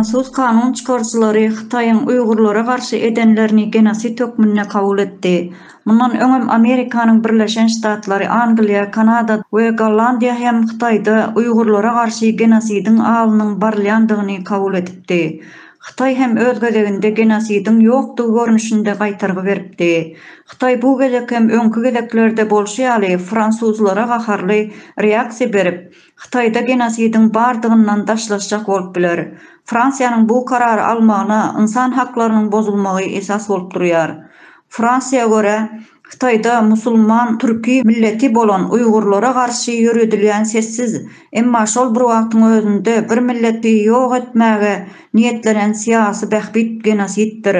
Fransuz kanun çıkarçylary Xitaýyň Uýgurlara garşy edenlerini genosit hökmüne kabul etdi. Mundan öňem Amerikanyň Birleşen Ştatlary, Angliýa, Kanada we Gollandiýa hem Xitaýda Uýgurlara garşy genosidiň alynyň barlandygyny kabul etipdi. Xitay hem öz gezeginde genosidiň ýokdugy görnüşinde gaýtargy beripdi. Xitay bu gezek hem öňkü gezeklerde bolşýaly Fransuzlara gaharly reaksiýa berip, Xitayda genosidiň bardygyndan daşlaşjak bolup biler. Fransiýanyň bu karary almagyna insan haklarynyň bozulmagy esas bolup durýar. Fransiýa görä, Xitayda musulman türki milleti bolan Uýgurlara garşy ýürüdilýän sessiz, emma şol bir wagtyň özünde bir milleti ýok etmäge niýetlenen syýasy bähbit genositdir.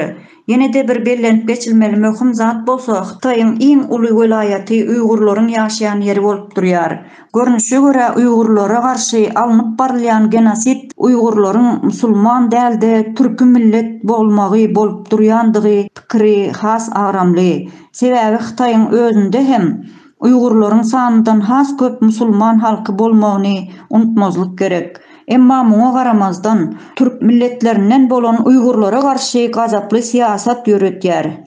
Ýene-de bir bellenip geçilmeli möhüm zat bolsa, Xitaýyň iň uly welaýaty Uýgurlaryň ýaşaýan ýeri bolup durýar. Görnüşe görä Uýgurlara garşy alınıp barylýan genosit Uýgurlaryň musulman dälde türki millet bolmagy bolup durýandygy pikiri has agramly. Sebäbi Xitaýyň özünde hem Uýgurlaryň sanyndan has köp musulman halky bolmagyny unutmazlyk gerek. Emma muňa garamazdan türk milletlerinden bolan Uýgurlara garşy gazaply syýasat ýöretýär.